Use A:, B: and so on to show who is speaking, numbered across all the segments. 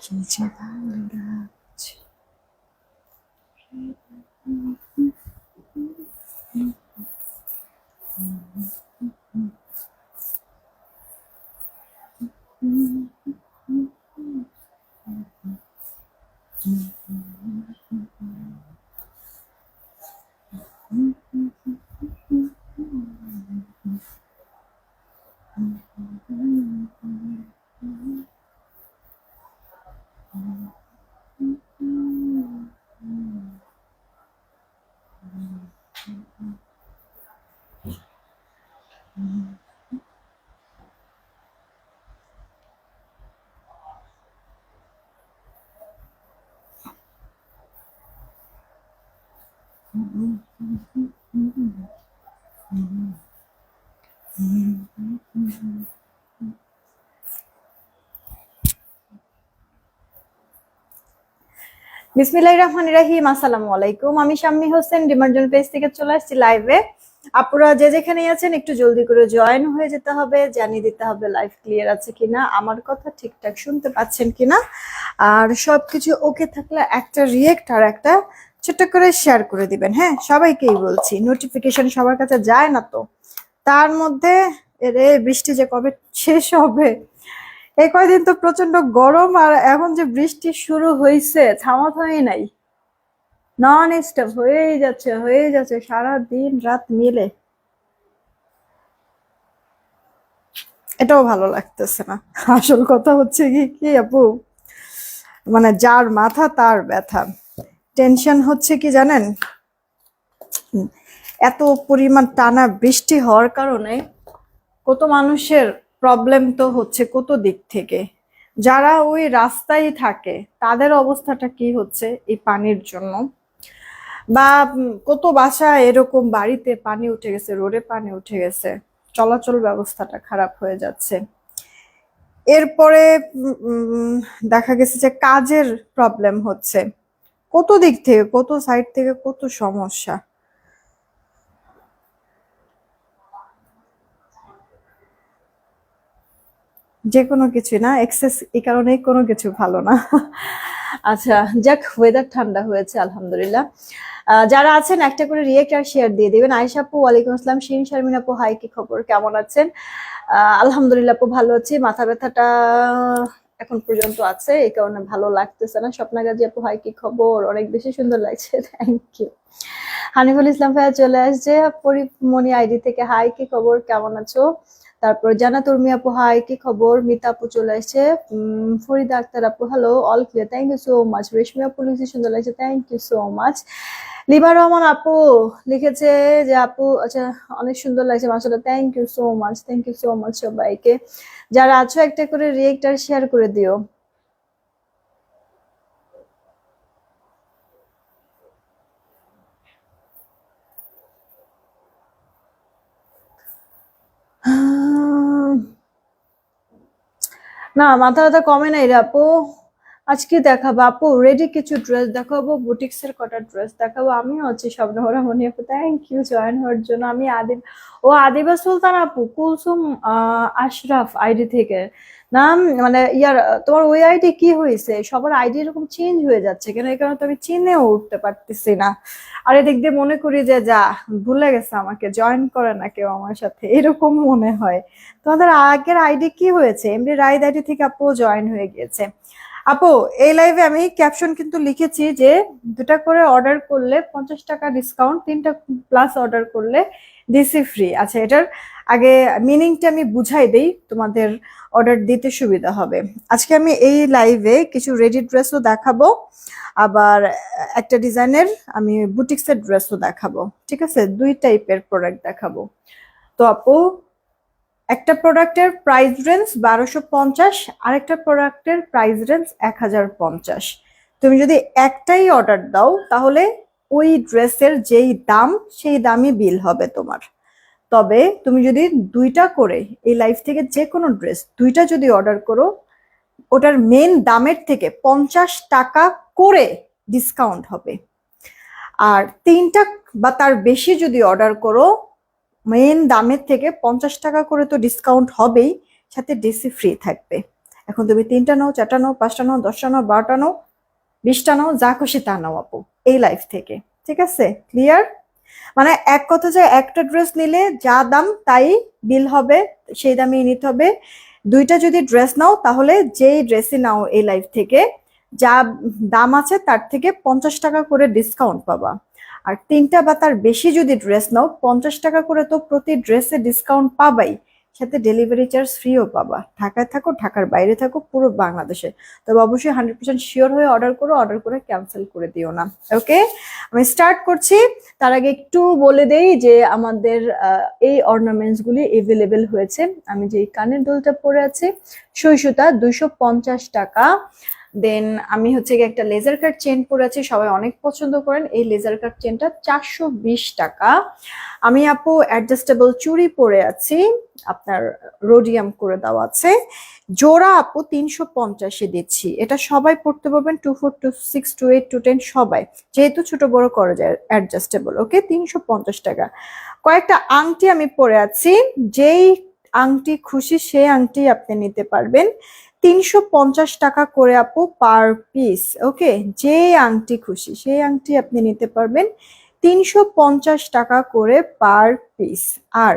A: কি যে ভালো লাগছে। বিসমিল্লাহির রহমানির রহিম। আসসালামু আলাইকুম। আমি শাম্মী হোসেন ডিমার্জন পেজ থেকে চলে আসছি লাইভে। আপুরা যে যেখানে আছেন একটু জলদি করে জয়েন হয়ে যেতে হবে, জানিয়ে দিতে হবে লাইভ ক্লিয়ার আছে কিনা, আমার কথা ঠিকঠাক শুনতে পাচ্ছেন কিনা, আর সবকিছু ওকে থাকলে একটা রিয়েক্ট আর একটা ছোট্ট করে শেয়ার করে দিবেন। হ্যাঁ, সবাইকেই বলছি, নোটিফিকেশন সবার কাছে যায় না তো। তার মধ্যে এরে বৃষ্টি যে কবে শেষ হবে, এই কয়দিন তো প্রচন্ড গরম, আর এখন যে বৃষ্টি শুরু হয়েছে থামাথামই নাই, নন স্টপ হয়েই যাচ্ছে সারা দিন রাত মিলে। এটাও ভালো লাগতেছে না। আসল কথা হচ্ছে কি আপু, মানে যার মাথা তার ব্যথা। টেনশন হচ্ছে কি জানেন, এত পরিমাণ টানা বৃষ্টি হওয়ার কারণে কত মানুষের প্রবলেম তো হচ্ছে কত দিক থেকে। যারা ওই রাস্তায় থাকে তাদের অবস্থাটা কি হচ্ছে এই পানির জন্য, বা কত বাসা এরকম বাড়িতে পানি উঠে গেছে, রোডে পানি উঠে গেছে, চলাচল ব্যবস্থাটা খারাপ হয়ে যাচ্ছে। এরপরে দেখা গেছে যে কাজের প্রবলেম হচ্ছে, কত দিক থেকে কত সাইড থেকে কত সমস্যা। যে কোনো কিছু না, এক্সেস এই কারণেই কোনো কিছু ভালো না। আচ্ছা, যাক, ওয়েদার ঠান্ডা হয়েছে আলহামদুলিল্লাহ। যারা আছেন একটা করে রিয়েক্ট আর শেয়ার দিয়ে দিবেন। আয়েশা আপু ওয়ালাইকুম আসসালাম, শিরিন শারমিন আপু হাই, কি খবর, কেমন আছেন? আলহামদুলিল্লাহ আপু ভালো আছি, মাথা ব্যথাটা এখন পর্যন্ত আছে, এই কারণে ভালো লাগতেছে না। স্বপ্না গাজী আপু হাই, কি খবর, অনেক বেশি সুন্দর লাগছে, থ্যাংক ইউ। হানিফুল ইসলাম ভাইয়া চলে আসছে পরিমণি আইডি থেকে, হাই, কি খবর, কেমন আছো? তারপর জান্নাত উর্মি আপু হাই, কি খবর, মিতা আপু চলে আসছে, ফরিদা আক্তার আপু hello, all clear, thank you so much. Reshmi আপু লিখছে সুন্দর লাগছে, থ্যাংক ইউ সো মাচ। লিবা রহমান আপু লিখেছে যে আপু আচ্ছা অনেক সুন্দর লাগছে মাশাআল্লাহ, thank you so much, thank you so much. সবাইকে যারা আছো একটা করে রিয়েক্ট আর শেয়ার করে দিও। না, মাথা ব্যথা কমে নাই রে আপু। আজকে দেখাবো আপু, রেডি কিছু ড্রেস দেখাবো, বুটিক্স এর কটা ড্রেস দেখাবো। আমিও আছি স্বপ্নভরা মনি আপু, থ্যাংক ইউ জয়েন হওয়ার জন্য। আমি আদিবা সুলতান আপু, কুলসুম আশরাফ আইডি থেকে নাম, মানে ইয়ার তোমার ওই আইডি কি হয়েছে, সবার আইডি এরকম চেঞ্জ হয়ে যাচ্ছে কেন, এই কারণে তো আমি চিনেও উঠতে পারতেছি না। আর এদিক দিয়ে মনে করি যে যা ভুলে গেছে, আমাকে জয়েন করে না কেউ আমার সাথে, এরকম মনে হয়। তোমাদের আগের আইডি কি হয়েছে? এমডি রাইড আইডি থেকে আপু জয়েন হয়ে গিয়েছে। আপু এই লাইভে আমি ক্যাপশন কিন্তু লিখেছি যে 2টা করে অর্ডার করলে 50 টাকা ডিসকাউন্ট, 3টা প্লাস অর্ডার করলে ডিসি ফ্রি। আচ্ছা, এটার আগে মিনিংটা আমি বুঝাই দেই, তোমাদের অর্ডার দিতে সুবিধা হবে। আজকে আমি এই লাইভে কিছু রেডি ড্রেসও দেখাবো, আবার একটা ডিজাইনের আমি বুটিক্সের ড্রেসও দেখাবো। ঠিক আছে, 2 টাইপের প্রোডাক্ট দেখাবো। তো আপু একটা প্রোডাক্টের প্রাইস রেঞ্জ 1250, আরেকটা প্রোডাক্টের প্রাইস রেঞ্জ 1050। তুমি যদি একটাই অর্ডার দাও তাহলে ওই ড্রেসের যেই দাম সেই দামই বিল হবে তোমার। তবে তুমি যদি 2টা করে এই লাইফ থেকে যে কোনো ড্রেস 2টা যদি অর্ডার করো, ওটার মেন দামের থেকে 50 টাকা করে ডিসকাউন্ট হবে। আর 3টা বা তার বেশি যদি অর্ডার করো, মেন দামের থেকে 50 টাকা করে তো ডিসকাউন্ট হবেই, সাথে ডিসি ফ্রি থাকবে। এখন তুমি 3টা নাও, 4টা নাও, 5টা নাও, 10টা নাও, 12টা নাও, 20টা নাও, যা খুশি তা নাও আপু এই লাইফ থেকে। ঠিক আছে, ক্লিয়ার? মানে এক কথা যে একটা ড্রেস নিলে যা দাম তাই বিল হবে, সেই দামেই নিতে হবে। 2টা যদি ড্রেস নাও তাহলে যেই ড্রেসই নাও এই লাইফ থেকে যা দাম আছে তার থেকে 50 টাকা করে ডিসকাউন্ট পাবা। আর 3টা বা তার বেশি যদি ড্রেস নাও 50 টাকা করে তো প্রতি ড্রেসে ডিসকাউন্ট পাবাই, সাথে ডেলিভারি চার্জ ফ্রিও পাবা। ঢাকায় থাকো, ঢাকার বাইরে থাকো, পুরো বাংলাদেশে। তবে অবশ্যই 100% শিওর হয়ে অর্ডার করো, অর্ডার করে ক্যান্সেল করে দিও না। ওকে, আমি স্টার্ট করছি। তার আগে একটু বলে দেই যে আমাদের এই অর্নামেন্টস গুলি এভেলেবেল হয়েছে। আমি যে কানের দুলটা পরে আছি সুই সুতা 250 টাকা। দেন আমি হচ্ছে একটা লেজার কাট চেন পরে আছি, সবাই অনেক পছন্দ করেন এই লেজার কাট চেনটা, 420 টাকা। আমি আপু অ্যাডজাস্টেবল চুড়ি পরে আছি, আপনার রোডিয়াম করে দেওয়া আছে, জোড়া আপু 350-এ দিচ্ছি। এটা সবাই পড়তে পারবেন, 2 4 2 6 2 8 2 10 সবাই, যেহেতু ছোট বড় করা যায় অ্যাডজাস্টেবল। ওকে, 350 টাকা। কয়েকটা আংটি আমি পরে আছি, যেই আংটি খুশি সেই আংটি আপনি নিতে পারবেন, 350 টাকা করে আপু পার পিস। ওকে, যে আংটি খুশি সেই আংটি আপনি নিতে পারবেন 350 টাকা করে পার পিস। আর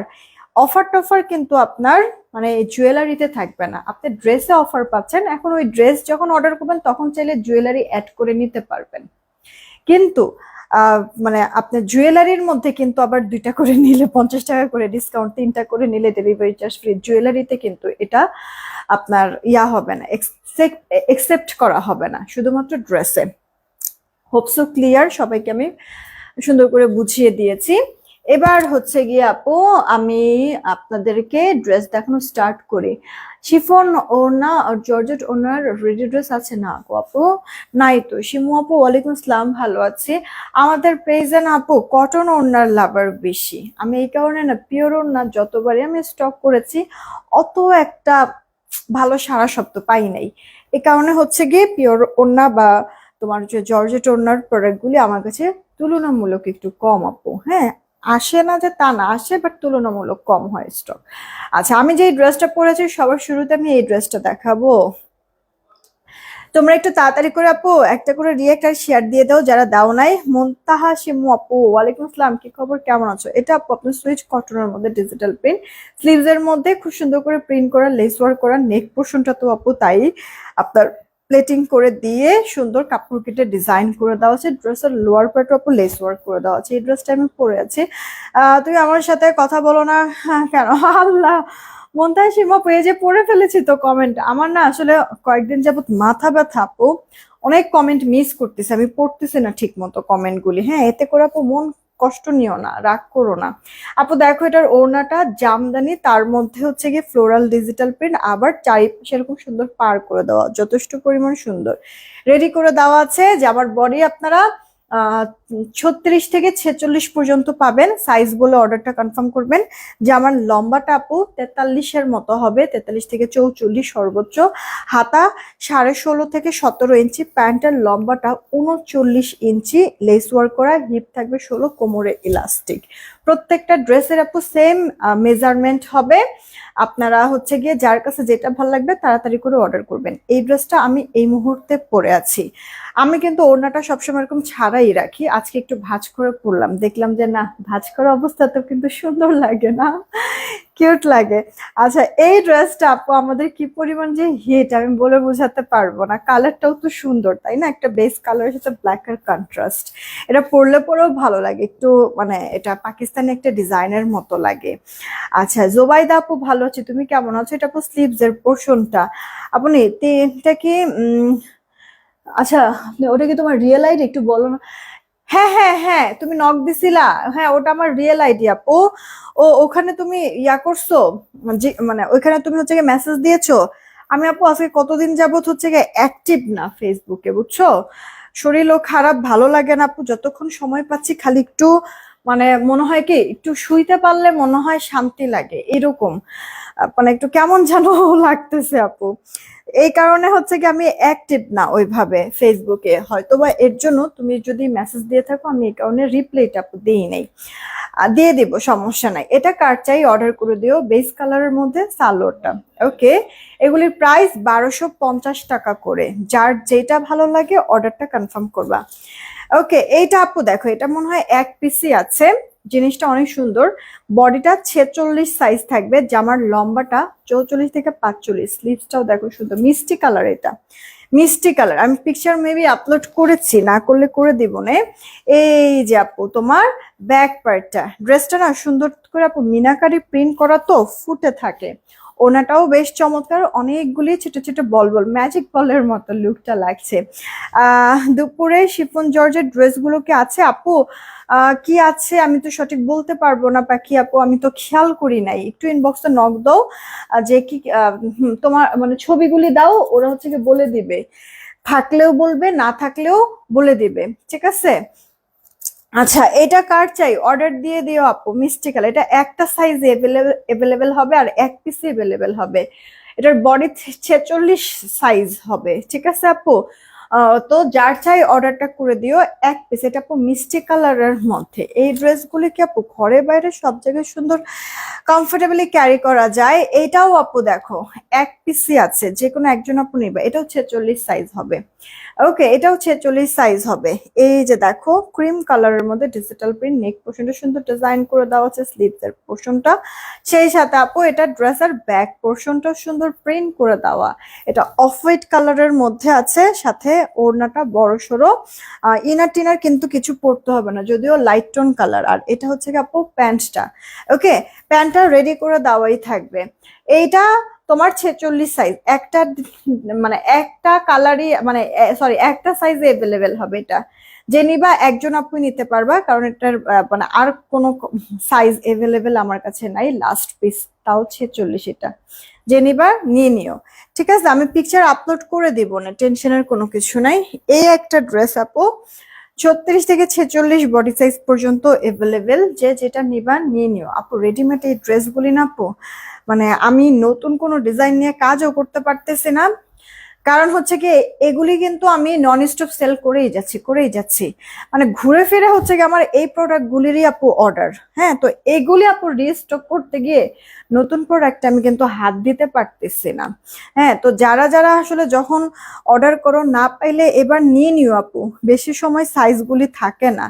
A: অফার টফার কিন্তু আপনার মানে জুয়েলারিতে থাকবে না, আপনি ড্রেসে অফার পাচ্ছেন। এখন ওই ড্রেস যখন অর্ডার করবেন তখন চাইলে জুয়েলারি অ্যাড করে নিতে পারবেন, কিন্তু মানে আপনার জুয়েলারির মধ্যে কিন্তু আবার 2টা করে নিলে 50 টাকা করে ডিসকাউন্ট, 3টা করে নিলে ডেলিভারি চার্জ ফ্রি। জুয়েলারিতে কিন্তু এটা আপনার ইয়া হবে না, একসেপ্ট করা হবে না, শুধুমাত্র ড্রেসে। হোপসো ক্লিয়ার, সবাইকে আমি সুন্দর করে বুঝিয়ে দিয়েছি। এবার হচ্ছে গিয়ে আপু আমি আপনাদেরকে ড্রেস দেখানো স্টার্ট করি। শিফন ওড়না আর জর্জেট ওড়নার রেডি ড্রেস আছে না আপু? নাই তো। শিমু আপু ওয়ালাইকুম আসসালাম, ভালো আছে। আমাদের পেজে না আপু কটন ওড়নার লাভার বেশি, আমি এই কারণে না পিওর ওড়না যতবারই আমি স্টক করেছি অত একটা ভালো সারা শব্দ পাই নাই। এই কারণে হচ্ছে গিয়ে পিওর ওড়না বা তোমার যে জর্জেট ওড়নার প্রোডাক্টগুলি আমার কাছে তুলনামূলক একটু কম আপু। হ্যাঁ, আসে না যে তা না, আসে, বাট তুলনামূলক কম হয় স্টক। আচ্ছা, আমি যে ড্রেসটা পরেছি সবার শুরুতে আমি এই ড্রেসটা দেখাবো। তোমরা একটু তাড়াতাড়ি করে আপু একটা করে রিয়েক্ট আর শেয়ার দিয়ে দাও যারা দাও নাই। মুনতাহা শিমু আপু ওয়ালাইকুম আসসালাম, কি খবর, কেমন আছো? এটা আপু আপনার সুইচ কটনের মধ্যে ডিজিটাল প্রিন্ট, স্লিভস এর মধ্যে খুব সুন্দর করে প্রিন্ট করা, লেস ওয়ার্ক করা, নেক পোর্শনটা তো আপু তাই আপনার প্লেটিং করে দিয়ে সুন্দর কাপড় কেটে ডিজাইন করে দেওয়া আছে। ড্রেসের লোয়ার পার্টও আপু লেস ওয়ার্ক করে দেওয়া আছে। এই ড্রেসটা আমি পরে আছি। তুমি আমার সাথে কথা বলো না কেন? আল্লাহ, মনতায় সীমা পেজে পড়ে ফেলেছি তো কমেন্ট। আমার না আসলে কয়েকদিন যাবত মাথা ব্যথা আপু, অনেক কমেন্ট মিস করতেছে, আমি পড়তেছি না ঠিক মতো কমেন্ট গুলি। হ্যাঁ, এতে করে আপু মন কষ্ট নিও না, রাগ করো না আপু। দেখো এটার ওড়নাটা জামদানি, তার মধ্যে হচ্ছে গিয়ে ফ্লোরাল ডিজিটাল প্রিন্ট, আবার চারিপাশে এরকম সুন্দর পার করে দেওয়া, যথেষ্ট পরিমাণ সুন্দর রেডি করে দেওয়া আছে। যে আমার বডি আপনারা 36 থেকে 46 পর্যন্ত পাবেন, সাইজ বলে অর্ডারটা কনফার্ম করবেন। যে আমার লম্বাটা আপু 43-এর মতো হবে, 43 থেকে 44 সর্বোচ্চ। হাতা 16.5 থেকে 17 ইঞ্চি, প্যান্টের লম্বাটা 39 ইঞ্চি, লেস ওয়ার্ক করা, হিপ থাকবে 16, কোমরে ইলাস্টিক। প্রত্যেকটা ড্রেসের আপু সেম মেজারমেন্ট হবে। আপনারা হচ্ছে গিয়ে যার কাছে যেটা ভালো লাগবে তাড়াতাড়ি করে অর্ডার করবেন। এই ড্রেসটা আমি এই মুহূর্তে পরে আছি। আমি কিন্তু ওড়নাটা সবসময় এরকম ছাড়াই রাখি, আজকে একটু ভাঁজ করে পরলাম, দেখলাম যে না, ভাঁজ করা অবস্থাতেও কিন্তু সুন্দর লাগে না, কিউট লাগে। আচ্ছা, এই ড্রেসটা আপু আমাদের কি পরিমাণ যে হিট আমি বলে বোঝাতে পারবো না। কালারটাও তো সুন্দর তাই না, একটা বেস কালারের সাথে ব্ল্যাক এর কন্ট্রাস্ট। এটা পরলে পরেও ভালো লাগে একটু, মানে এটা পাকিস্তানি একটা ডিজাইনের মতো লাগে। আচ্ছা, জোবাইদা আপু ভালো আছি, তুমি কেমন আছো? এটা আপু স্লিভস এর পোর্শনটা। আপনি এটা কি আচ্ছা, ওটা কি তোমার রিয়েল আইডি একটু বলো না? হ্যাঁ হ্যাঁ হ্যাঁ, তুমি নক দিছিলা, হ্যাঁ ওটা আমার রিয়েল আইডি আপু। ওখানে তুমি ইয়া করছো, মানে ওইখানে তুমি হচ্ছে গিয়ে মেসেজ দিয়েছো। আমি আপু আজকে কতদিন যাবত হচ্ছে গিয়ে অ্যাক্টিভ না ফেসবুকে, বুঝছো? শরীরও খারাপ, ভালো লাগে না আপু, যতক্ষণ সময় পাচ্ছি খালি একটু মানে মনে হয় কি একটু শুইতে পারলে মনে হয় শান্তি লাগে এরকম। মানে একটু কেমন যেন লাগতেছে আপু। এই কারণে হচ্ছে কি আমি অ্যাক্টিভ না ওইভাবে ফেসবুকে, হয়তো বা এর জন্য তুমি যদি মেসেজ দিয়ে থাকো আমি এই কারণে রিপ্লাইটা আপু দিই নাই। দিয়ে দিব, সমস্যা নাই। এটা কার চাই অর্ডার করে দিও, বেস কালারের মধ্যে সালোয়ারটা। ওকে, এগুলির প্রাইস 1250 টাকা করে। যার যেটা ভালো লাগে অর্ডারটা কনফার্ম করবা। ওকে, এইটা আপু দেখো, এটা মনে হয় এক পিসই আছে। জিনিসটা অনেক সুন্দর। বডিটা 46 সাইজ থাকবে, জামার লম্বাটা 44 থেকে 45। স্লিভসটাও দেখো সুন্দর মিষ্টি কালার। এটা মিষ্টি কালার, আমি পিকচার মেবি আপলোড করেছি, না করলে করে দিব না। এই যে আপু তোমার ব্যাক পার্টটা, ড্রেসটা না সুন্দর করে আপু মিনাকারি প্রিন্ট করা, তো ফুটে থাকে। ওনাটাও বেশ চমৎকার, অনেকগুলি ছোট ছোট বল বল ম্যাজিক বলের মতো লুকটা লাগছে। দুপুরে শিফন জর্জের ড্রেসগুলো কি আছে আপু? কি আছে আমি তো সঠিক বলতে পারবো না পাখি আপু, আমি তো খেয়াল করি নাই। একটু ইনবক্সে নক দাও, যে কি তোমার মানে ছবিগুলি দাও, ওরা হচ্ছে কি বলে দিবে, থাকলেও বলবে, না থাকলেও বলে দিবে, ঠিক আছে? আচ্ছা, এটা কার চাই অর্ডার দিয়ে দিও আপু। মিষ্টি কালার, এটা একটা সাইজ এভেলেবেল হবে আর এক পিস এভেলেবেল হবে। এটার বডি 46 সাইজ হবে, ঠিক আছে আপু? তো যার চাই অর্ডারটা করে দিও। এক পিস, এটা আপু মিষ্টি কালারের মধ্যে। এই ড্রেসগুলি কি আপু ঘরে বাইরে সব জায়গায় সুন্দর কমফোর্টেবলি ক্যারি করা যায়। এইটাও আপু দেখো এক পিসি আছে, যে কোনো একজন আপু নিবে। এটাও 46 সাইজ হবে। ওকে, এটাও 46 সাইজ হবে। এই যে দেখো ক্রিম কালারের মধ্যে ডিজিটাল প্রিন্ট, নেক পোর্শনটা সুন্দর ডিজাইন করে দেওয়া আছে, স্লিভস এর পোর্শনটা সেই সাথে আপু এটা ড্রেসের ব্যাক পোর্শনটা সুন্দর প্রিন্ট করে দেওয়া। এটা অফ হোয়াইট কালারের মধ্যে আছে, সাথে ওড়নাটা বড় সড়ো। ইনার টিনার কিন্তু কিছু পরতে হবে না, যদিও লাইট টোন কালার। আর এটা হচ্ছে কি আপু প্যান্টটা। ওকে, প্যান্টটা রেডি করে দেওয়াই থাকবে। এইটা তোমার 46 সাইজ, একটা মানে একটা কালারই মানে সরি একটা সাইজে এভেলেবেল হবে। এটা যে নিবা একজন আপু নিতে পারবা, কারণ এটার মানে আর কোনো সাইজ এভেলেবেল আমার কাছে নাই। লাস্ট পিস তাও 46। এটা যে নিবা নিয়ে নিও, ঠিক আছে? আমি পিকচার আপলোড করে দিব না, টেনশনের কোনো কিছু নাই। এই একটা ড্রেস আপু 36 থেকে 46 বডি সাইজ পর্যন্ত এভেলেবেল, যে যেটা নিবা নিয়ে নিও আপু। রেডিমেড এই ড্রেসগুলি না আপু, মানে আমি নতুন কোনো ডিজাইন নিয়ে কাজও করতে পারতেছি না। কারণ হচ্ছে কি এগুলি কিন্তু আমি নন স্টপ সেল করেই যাচ্ছি। মানে ঘুরে ফিরে হচ্ছে কি আমার এই প্রোডাক্ট গুলিরই আপু অর্ডার। হ্যাঁ, তো এগুলি আপু রিস্টক করতে গিয়ে নতুন প্রোডাক্ট আমি কিন্তু হাত দিতে পারতেছি না। হ্যাঁ, তো যারা যারা আসলে যখন অর্ডার করো না পাইলে এবার নিয়ে নিও আপু, বেশি সময় সাইজগুলি থাকে না,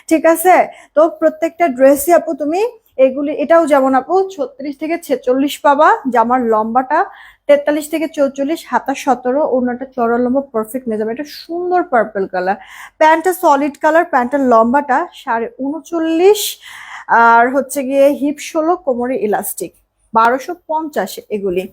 A: ঠিক আছে? তো প্রত্যেকটা ড্রেসই আপু তুমি এগুলি, এটাও যেমন আপু 36 থেকে 46 পাবা, জামার লম্বাটা 43 থেকে 44, হাতা 17, ওড়নাটা চড়া লম্বা পারফেক্ট নিয়ে যাবে। এটা সুন্দর পার্পল কালার, প্যান্টটা সলিড কালার, প্যান্টের লম্বাটা 39.5, আর হচ্ছে গিয়ে হিপ 16, কোমরে ইলাস্টিক। 1250 এগুলি,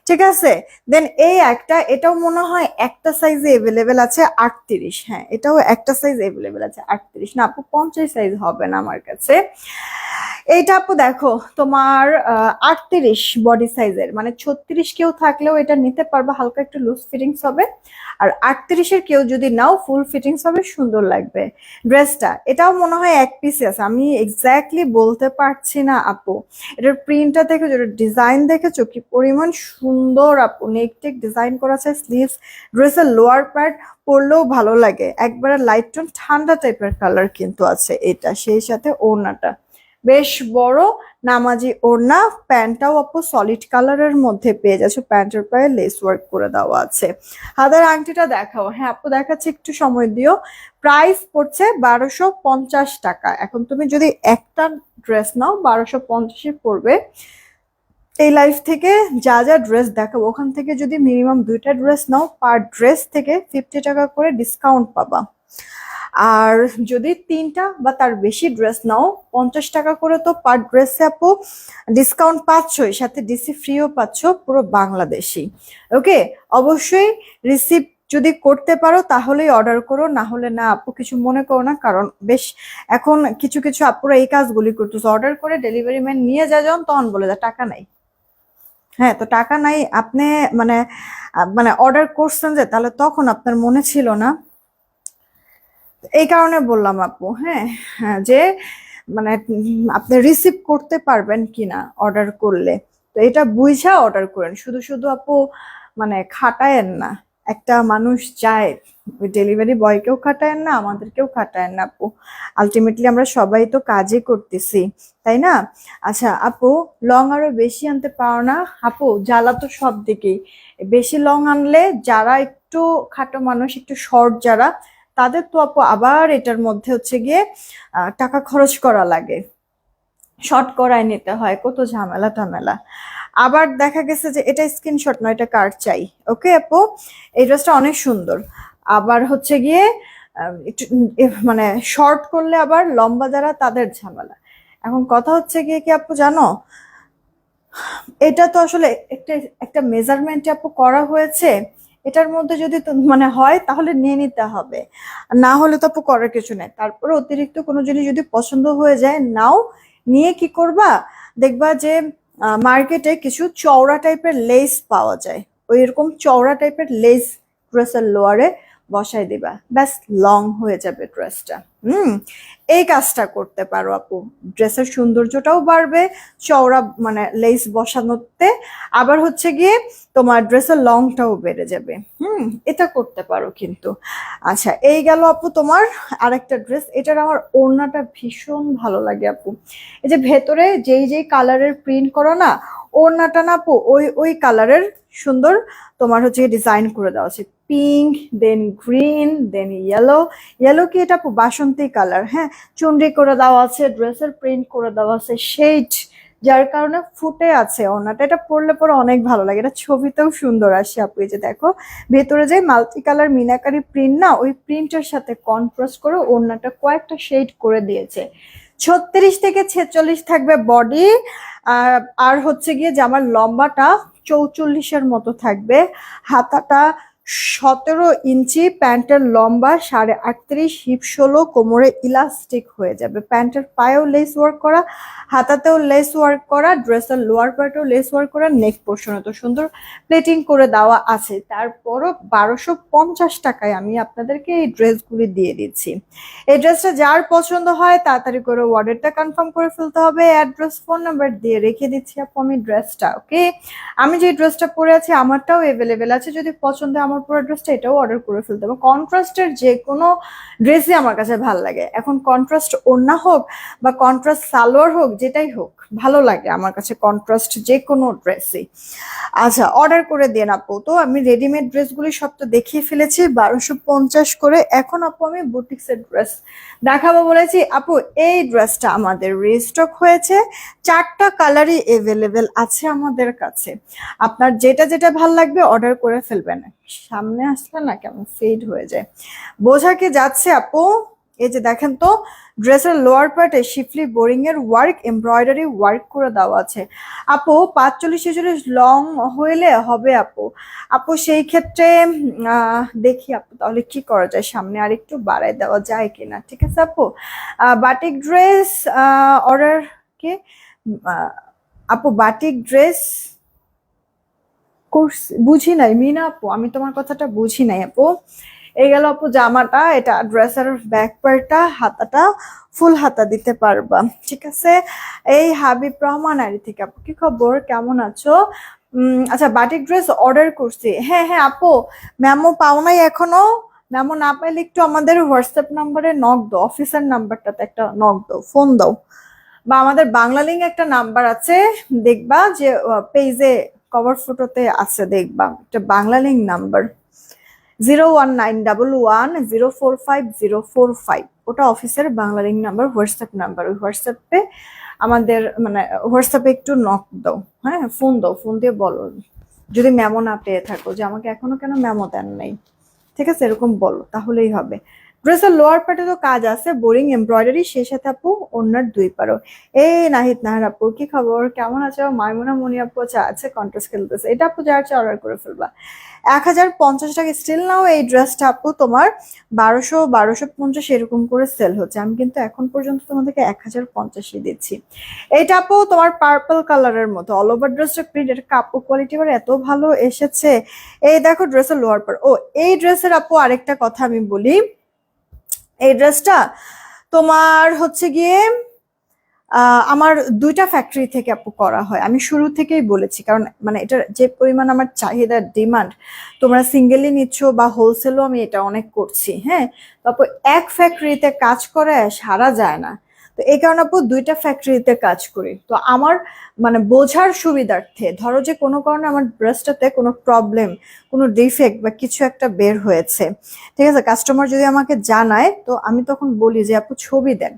A: ঠিক আছে? দেন এই একটা, এটাও মনে হয় একটা সাইজে এভেলেবেল আছে 38। হ্যাঁ, এটাও একটা সাইজ এভেলেবেল আছে 38, না আপু 50 সাইজ হবে না আমার কাছে। এইটা আপু দেখো তোমার 38 বডি সাইজের, মানে 36 কেউ থাকলেও এটা নিতে পারবে, হালকা একটু লুজ ফিটিংস হবে। আর 38-এর কেউ যদি নাও ফুল ফিটিংস হবে, সুন্দর লাগবে ড্রেসটা। এটাও মনে হয় এক পিসে আছে, আমি এক্স্যাক্টলি বলতে পারছি না আপু। এটার প্রিন্টটা দেখেছো, এটার ডিজাইন দেখেছো কি পরিমাণ সুন্দর আপু। নেক টেক ডিজাইন করা আছে, স্লিভস, ড্রেসের লোয়ার পার্ট পরলেও ভালো লাগে। একবারে লাইট টোন ঠান্ডা টাইপের কালার কিন্তু আছে এটা। সেই সাথে ওড়নাটা বেশ বড় নামাজি ওড়না। প্যান্টটাও আপু সলিড কালারের মধ্যে পেয়ে যাচ্ছে, প্যান্টের পায়ে লেস ওয়ার্ক করে দেওয়া আছে। হাতের আংটিটা দেখাও। হ্যাঁ আপু দেখাচ্ছি, একটু সময় দিও। প্রাইস পড়ছে 1250 টাকা। এখন তুমি যদি একটা ড্রেস নাও 1250 পড়বে। এই লাইফ থেকে যা যা ড্রেস দেখাবো, ওখান থেকে যদি মিনিমাম 2টা ড্রেস নাও, পার ড্রেস থেকে 50 টাকা করে ডিসকাউন্ট পাবা। আর যদি 3টা বা তার বেশি ড্রেস নাও 50 টাকা করে, তো পার ড্রেসে আপু ডিসকাউন্ট পাচ্ছই, সাথে ডিসি ফ্রিও পাচ্ছ পুরো বাংলাদেশি। ওকে, অবশ্যই রিসিভ যদি করতে পারো তাহলেই অর্ডার করো, না হলে না আপু কিছু মনে করো না। কারণ বেশ এখন কিছু কিছু আপুরা এই কাজগুলি করতেছে, অর্ডার করে ডেলিভারি ম্যান নিয়ে যায় যখন, তখন বলে যায় টাকা নাই। হ্যাঁ, তো টাকা নাই আপনি মানে মানে অর্ডার করছেন যে, তাহলে তখন আপনার মনে ছিল না। এই কারণে বললাম আপু। হ্যাঁ, হ্যাঁ, যে মানে আপনি রিসিভ করতে পারবেন কিনা অর্ডার করলে। তো এটা বুঝা অর্ডার করেন, শুধু শুধু আপু মানে খাটায়েন না। একটা মানুষ যায়, ডেলিভারি বয়কেও খাটায়েন না, আমাদেরকেও খাটায়েন না আপু। আলটিমেটলি আমরা সবাই তো কাজই করতেছি, তাই না? আচ্ছা আপু, লং আরো বেশি আনতে পারো না? আপু জ্বালা তো সব দিকেই, বেশি লং আনলে যারা একটু খাটো মানুষ, একটু শর্ট যারা, তাদের তো আপু আবার এটার মধ্যে হচ্ছে গিয়ে টাকা খরচ করা লাগে, শর্ট করায় নিতে হয়, কত ঝামেলা টামেলা। আবার দেখা গেছে যে এটা স্ক্রিনশট নয়, এটা কার্ড চাই। ওকে আপু, এই ড্রেসটা অনেক সুন্দর। আবার হচ্ছে গিয়ে একটু মানে শর্ট করলে আবার লম্বা যারা, তাদের ঝামেলা। এখন কথা হচ্ছে গিয়ে কি আপু জানো, এটা তো আসলে একটা একটা মেজারমেন্টে আপু করা হয়েছে। এটার মধ্যে যদি মানে হয় তাহলে নিয়ে নিতে হবে, আর না হলে তো আপু করার কিছু নেই। তারপরে অতিরিক্ত কোনো জিনিস যদি পছন্দ হয়ে যায়, নাও, নিয়ে কি করবা, দেখবা যে মার্কেটে কিছু চওড়া টাইপের লেস পাওয়া যায়, ওই এরকম চওড়া টাইপের লেস ড্রেসের লোয়ারে বসাই দিবা, ব্যাস লং হয়ে যাবে ড্রেসটা। হুম, এই কাজটা করতে পারো আপু, ড্রেসের সৌন্দর্যটাও বাড়বে চওড়া মানে লেস বসানোতে, আবার হচ্ছে গিয়ে তোমার ড্রেসের লংটাও বেড়ে যাবে। এটা করতে পারো কিন্তু। আচ্ছা, এই গেল আপু তোমার আরেকটা ড্রেস। এটার আমার ওড়নাটা ভীষণ ভালো লাগে আপু। এই যে ভেতরে যেই যেই কালারের প্রিন্ট করো না, ওড়নাটা না আপু ওই ওই কালারের সুন্দর তোমার হচ্ছে ডিজাইন করে দেওয়া আছে, পিঙ্ক, দেন গ্রিন, দেন ইয়েলো। ইয়েলো কি এটা আপু বাসন্তী কালার, হ্যাঁ। চুনরি করে দেওয়া আছে, ড্রেসের প্রিন্ট করে দেওয়া আছে শেড, যার কারণে ফুটে আছে ওড়নাটা। এটা পরলে পরে অনেক ভালো লাগে, এটা ছবিতেও সুন্দর আসে আপু। এই যে দেখো ভেতরে যে মাল্টি কালার মিনাকারি প্রিন্ট না, ওই প্রিন্টের সাথে কন্ট্রাস্ট করে ওড়নাটা কয়েকটা শেড করে দিয়েছে। 36 থেকে 46 থাকবে বডি, আর হচ্ছে গিয়ে জামার লম্বাটা 44-এর মতো থাকবে, হাতাটা 17 ইঞ্চি, প্যান্টের লম্বা 38.5, হিপ 16, কোমরে ইলাস্টিক হয়ে যাবে, প্যান্টের পায়েও লেস ওয়ার্ক করা, হাতাতেও লেস ওয়ার্ক করা, ড্রেসের লোয়ার পার্টেও লেস ওয়ার্ক করা, নেক পোর্শনে তো সুন্দর প্লেটিং করে দেওয়া আছে। তারপরও 1250 টাকায় আমি আপনাদেরকে এই ড্রেসগুলি দিয়ে দিচ্ছি। এই ড্রেসটা যার পছন্দ হয় তাড়াতাড়ি করে অর্ডারটা কনফার্ম করে ফেলতে হবে, অ্যাড্রেস ফোন নাম্বার দিয়ে রেখে দিচ্ছি আপু আমি ড্রেসটা। ওকে, আমি যে ড্রেসটা পরে আছি আমারটাও অ্যাভেলেবেল আছে, যদি পছন্দ হয় আমার পুরো ড্রেসটা এটাও অর্ডার করে ফেলতে হবে। কন্ট্রাস্টের যে কোনো ড্রেসই আমার কাছে ভালো লাগে, এখন কন্ট্রাস্ট ওড়না হোক বা কন্ট্রাস্ট সালোয়ার হোক, যেটাই হোক ভালো লাগে আমার কাছে কন্ট্রাস্ট যে কোনো ড্রেসই। আচ্ছা, অর্ডার করে দেন আপু। তো আমি রেডিমেড ড্রেসগুলি সব তো দেখিয়ে ফেলেছি 1250 করে। এখন আপু আমি বুটিক্সের ড্রেস দেখাবো বলেছি আপু। এই ড্রেসটা আমাদের রিস্টক হয়েছে, 4টা কালারই এভেলেবেল আছে আমাদের কাছে। আপনার যেটা যেটা ভাল লাগবে অর্ডার করে ফেলবেন। সামনে আসলে না কেমন ফেড হয়ে যায়, বোঝা কি যাচ্ছে আপু? এই যে দেখেন তো, ড্রেসের লোয়ার পার্টে শিফলি বোরিং এর ওয়ার্ক, এমব্রয়ডারি ওয়ার্ক করে দেওয়া আছে আপু। 45-46 লং হইলে হবে আপু। আপু সেই ক্ষেত্রে দেখি আপু তাহলে কি করা যায়, সামনে আর একটু বাড়ায় দেওয়া যায় কিনা। ঠিক আছে আপু, বাটিক ড্রেস অর্ডার কে আপু, বাটিক ড্রেস কোর্স বুঝি নাই মিনা আপু, আমি তোমার কথাটা বুঝি নাই আপু। এই গেল আপু জামাটা, এটা ড্রেসের ব্যাক পার্টটা, হাতাটা ফুল হাতা দিতে পারবা। ঠিক আছে, এই হাবিব রহমান আরি থেকে। আপু কি খবর, কেমন আছো? আচ্ছা, বাটিক ড্রেস অর্ডার করছি, হ্যাঁ হ্যাঁ আপু। ম্যামও পাও নাই এখনো? ম্যামও না পাইলে একটু আমাদের হোয়াটসঅ্যাপ নাম্বারে নক দাও, অফিসের নাম্বারটাতে একটা নক দাও, ফোন দাও, বা আমাদের বাংলা লিঙ্ক একটা নাম্বার আছে, দেখবা যে পেজে কভার ফটোতে আছে, দেখবা একটা বাংলা লিঙ্ক নাম্বার 01911045045, ওটা অফিসের Bangla link number, WhatsApp number. ওই হোয়াটসঅ্যাপে আমাদের মানে হোয়াটসঅ্যাপে একটু নক দাও, হ্যাঁ ফোন দাও, ফোন দিয়ে বলো যদি মেমো না পেয়ে থাকো যে আমাকে এখনো কেন মেমো দেন নাই। ঠিক আছে, এরকম বলো তাহলেই হবে। ড্রেসের লোয়ার পার্টে তো কাজ আছে, বোরিং এমব্রয়ডারি, সেই সাথে আপু ওড়নার 2 পারো। এই নাহিদ নাহার আপু কি খবর, কেমন আছো? মাইমুনা মনি আপু আছে কন্টেস্ট খেলতেছে, এটা আপু যার চেয়ে অর্ডার করে ফেলবা। 1050 টাকা স্টিল নাও। এই ড্রেসটা আপু তোমার 1250 এরকম করে সেল হচ্ছে, আমি কিন্তু এখন পর্যন্ত তোমাদেরকে 1050 দিচ্ছি। এইটা আপু তোমার পার্পল কালারের মতো, অল ওভার ড্রেসটা প্রিন্ট, এটা কাপড় কোয়ালিটি আবার এত ভালো এসেছে। এই দেখো ড্রেসের লোয়ার পার্ট। ও, এই ড্রেসের আপু আরেকটা কথা আমি বলি, এই ড্রেসটা তোমার হচ্ছে গিয়ে আমার দুইটা ফ্যাক্টরি থেকে আপু করা হয়, আমি শুরু থেকেই বলেছি, কারণ মানে এটার যে পরিমাণ আমার চাহিদার ডিমান্ড, তোমরা সিঙ্গেলি নিচ্ছ বা হোলসেলও আমি এটা অনেক করছি। হ্যাঁ, তারপর এক ফ্যাক্টরিতে কাজ করে সারা যায় না, তো এই কারণে আপু দুইটা ফ্যাক্টরিতে কাজ করি। তো আমার মানে বোঝার সুবিধার্থে, ধরো যে কোনো কারণে আমার ড্রেসটাতে কোনো প্রবলেম, কোনো ডিফেক্ট বা কিছু একটা বের হয়েছে, ঠিক আছে, কাস্টমার যদি আমাকে জানায় তো আমি তখন বলি যে আপু ছবি দেন,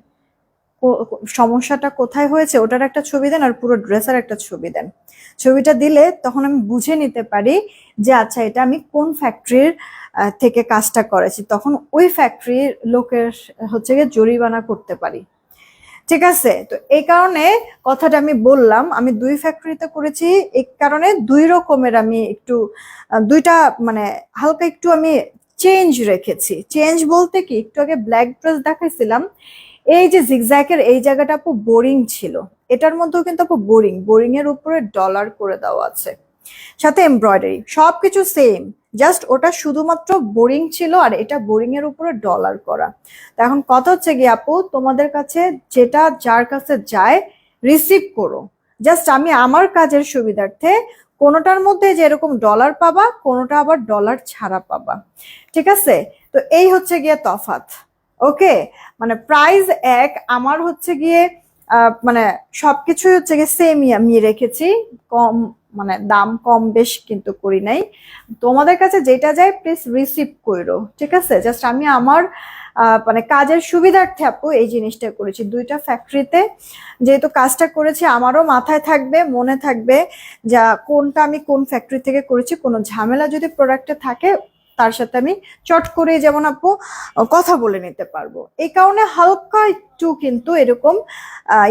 A: সমস্যাটা কোথায় হয়েছে ওটার একটা ছবি দেন, আর পুরো ড্রেসের একটা ছবি দেন। ছবিটা দিলে তখন আমি বুঝে নিতে পারি যে আচ্ছা এটা আমি কোন ফ্যাক্টরির থেকে কাজটা করেছি, তখন ওই ফ্যাক্টরির লোকের হচ্ছে গিয়ে জরিমানা করতে পারি। ঠিক আছে, তো এই কারণে কথাটা আমি বললাম, আমি দুই ফ্যাক্টরিতে করেছি, এই কারণে দুই রকমের আমি একটু দুইটা মানে হালকা একটু আমি চেঞ্জ রেখেছি। চেঞ্জ বলতে কি, একটু আগে ব্ল্যাক ড্রেস দেখাইছিলাম, এই যে জিগজ্যাগের এই জায়গাটা আপু বোরিং ছিল, এটার মধ্যেও কিন্তু আপু বোরিং, বোরিং এর উপরে ডলার করে দেওয়া আছে, সাথে এমব্রয়ডারি, সবকিছু সেম, জাস্ট ওটা শুধুমাত্র বোরিং ছিল আর এটা বোরিং এর উপরে ডলার করা। তো এখন কথা হচ্ছে কি আপু, তোমাদের কাছে যেটা যার কাছে যায় রিসিভ করো, জাস্ট আমি আমার কাজের সুবিধার্থে কোনোটার মধ্যে যে এরকম ডলার পাবা, কোনোটা আবার ডলার ছাড়া পাবা। ঠিক আছে, তো এই হচ্ছে গিয়ে তফাৎ। ওকে, মানে প্রাইস এক, আমার হচ্ছে গিয়ে মানে সবকিছুই হচ্ছে গিয়ে সেমই আমি রেখেছি, কম মানে দাম কম বেশ কিন্তু করি নাই। তোমাদের কাছে যেটা যায় প্লিজ রিসিভ করো, ঠিক আছে, জাস্ট আমি আমার মানে কাজের সুবিধার্থে আপু এই জিনিসটা করেছি দুইটা ফ্যাক্টরিতে। যেহেতু কাজটা করেছি আমারও মাথায় থাকবে, মনে থাকবে যা কোনটা আমি কোন ফ্যাক্টরি থেকে করেছি, কোনো ঝামেলা যদি প্রোডাক্টে থাকে তার সাথে আমি চট করে যেমন আপু কথা বলে নিতে পারবো। এই কারণে হালকা একটু কিন্তু এরকম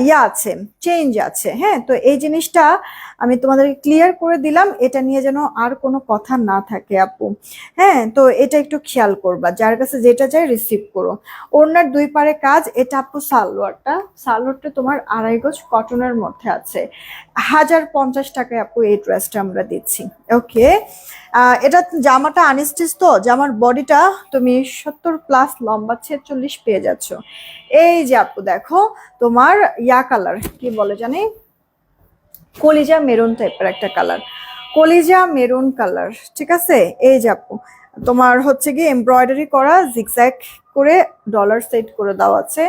A: ইয়া আছে, চেঞ্জ আছে। হ্যাঁ, তো এই জিনিসটা আমি তোমাদেরকে ক্লিয়ার করে দিলাম, এটা নিয়ে যেন আর কোনো কথা না থাকে আপু। হ্যাঁ, তো এটা একটু খেয়াল করবা, যার কাছে যেটা চাই রিসিভ করো। ওড়নার দুই পারে কাজ, এটা আপু সালোয়ারটা, সালোয়ারটা তোমার 2.5 গজ কটনের মধ্যে আছে, 1050 টাকায় আপু এই ড্রেসটা আমরা দিচ্ছি। ওকে, এটা জামাটা আনস্টিচ, তো জামার বডিটা তুমি 70+ লম্বা 46 পেয়ে যাচ্ছ। এই যে আপু দেখো, তোমার ইয়া কালার কি বলে জানি, কলিজা মেরুন টাইপের একটা কালার, কলিজা মেরুন কালার। ঠিক আছে, এই যে আপু তোমার হচ্ছে গিয়ে এমব্রয়ডারি করা জিগজ্যাগ করে ডলার সেট করে দেওয়া আছে।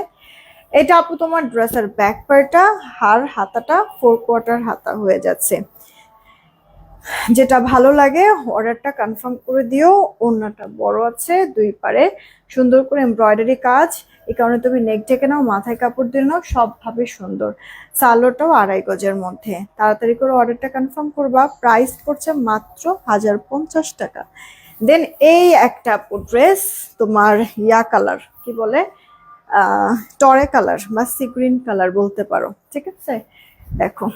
A: এটা আপু তোমার ড্রেসের ব্যাক পার্টটা, হাতাটা 4/4 হাতা হয়ে যাচ্ছে। যেটা ভালো লাগে অর্ডারটা কনফার্ম করে দিও। ওড়নাটা বড় আছে, দুই পারে সুন্দর করে এমব্রয়ডারি কাজ, এই কারণে তুমি নেক ঢেকে নাও, মাথায় কাপড় দিয়ে নাও, সবভাবে সুন্দর। সালোয়ারটাও 2.5 গজের মধ্যে। তাড়াতাড়ি করে অর্ডারটা কনফার্ম করবা। প্রাইস পড়ছে মাত্র 1050 টাকা। দেন এই একটা ড্রেস তোমার ইয়া কালার কি বলে, টরে কালার বা সি গ্রিন কালার বলতে পারো। ঠিক আছে, দেখো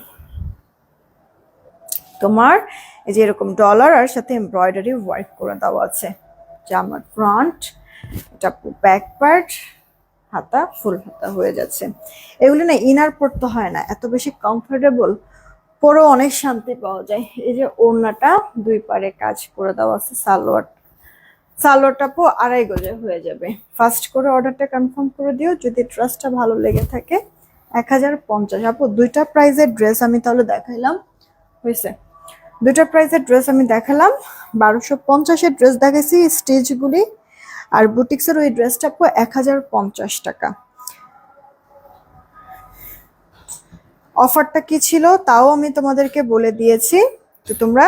A: তোমার এই যে এরকম ডলার আর সাথে এমব্রয়ডারি ওয়ার্ক করে দেওয়া আছে। জামার ফ্রন্ট, এটা ব্যাক পার্ট, হাতা ফুল হাতা হয়ে যাচ্ছে। এগুলো না ইনার পরতে হয় না, এত বেশি কমফোর্টেবল, পরেও অনেক শান্তি পাওয়া যায়। এই যে ওড়নাটা দুই পারে কাজ করে দেওয়া আছে, সালোয়ারটা 2.5 গজে হয়ে যাবে। ফার্স্ট করে অর্ডারটা কনফার্ম করে দিও যদি ড্রেসটা ভালো লেগে থাকে। 1050 আপু, দুইটা প্রাইজের ড্রেস আমি তাহলে দেখাইলাম, হয়েছে, দুইটা প্রাইসের ড্রেস আমি দেখালাম। 1250-এর ড্রেস দেখাইছি স্টেজগুলি, আর বুটিক্সের ওই ড্রেসটা 1050 টাকা। অফারটা কি ছিল তাও আমি তোমাদেরকে বলে দিয়েছি। তো তোমরা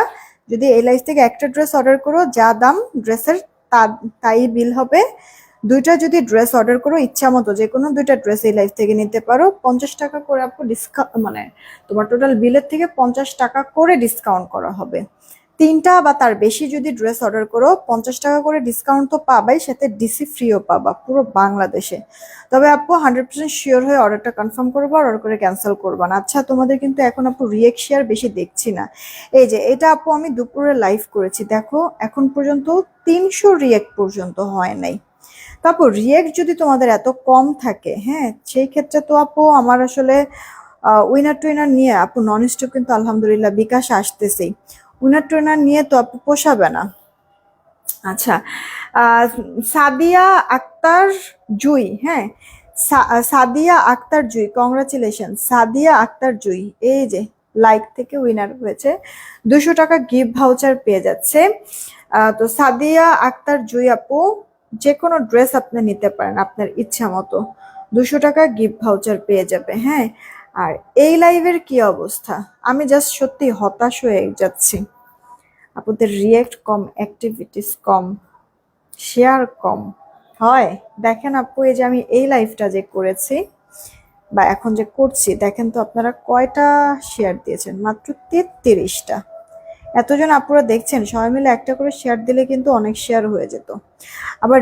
A: যদি এই লাইফ থেকে একটা ড্রেস অর্ডার করো, যা দাম ড্রেসের তাই বিল হবে। দুইটা যদি ড্রেস অর্ডার করো ইচ্ছা মতো যে কোনো দুইটা ড্রেস এই লাইফ থেকে নিতে পারো। 50 টাকা করে আপু ডিসকাউন্ট, মানে তোমার টোটাল বিলের থেকে 50 টাকা করে ডিসকাউন্ট করা হবে। তিনটা বা তার বেশি যদি ড্রেস অর্ডার করো 50 টাকা করে ডিসকাউন্ট তো পাবাই, সাথে ডিসি ফ্রিও পাবা পুরো বাংলাদেশে। তবে আপু 100% শিওর হয়ে অর্ডারটা কনফার্ম করবো, অর্ডার করে ক্যান্সেল করবা না। আচ্ছা, তোমাদের কিন্তু এখন আপু রিয়েক্ট শেয়ার বেশি দেখছি না। এই যে এটা আপু আমি দুপুরে লাইভ করেছি, দেখো এখন পর্যন্ত 300 রিয়েক্ট পর্যন্ত হয় নাই। তারপর রিয়েক্ট যদি তোমাদের এত কম থাকে, হ্যাঁ, সেই ক্ষেত্রে তো আপু আমার আসলে উইনার টুইনার নিয়ে আপু নন স্টপ কিন্তু আলহামদুলিল্লাহ বিকাশ আসতেছেই, উইনার টুইনার নিয়ে তো আপু পোষাবে না। আচ্ছা, সাদিয়া আক্তার জুই, হ্যাঁ, সাদিয়া আক্তার জুই, কংগ্রাচুলেশন সাদিয়া আক্তার জুই, এই যে লাইক থেকে উইনার হয়েছে, 200 টাকা গিফট ভাউচার পেয়ে যাচ্ছে। তো সাদিয়া আক্তার জুই আপু, যে কোনো ড্রেস আপনি নিতে পারেন আপনার ইচ্ছা মতো, 200 টাকা গিফট ভাউচার পেয়ে যাবে। হ্যাঁ, আর এই লাইভের কি অবস্থা, আমি জাস্ট সত্যি হতাশ হয়ে যাচ্ছি। আপনাদের রিয়েক্ট কম, অ্যাক্টিভিটিস কম, শেয়ার কম হয়। দেখেন আপু, এই যে আমি এই লাইভটা যে করেছি বা এখন যে করছি, দেখেন তো আপনারা কয়টা শেয়ার দিয়েছেন, মাত্র 33টা। এতজন আপুরা দেখছেন, সবাই মিলে একটা করে শেয়ার দিলে কিন্তু অনেক শেয়ার হয়ে যেত। আবার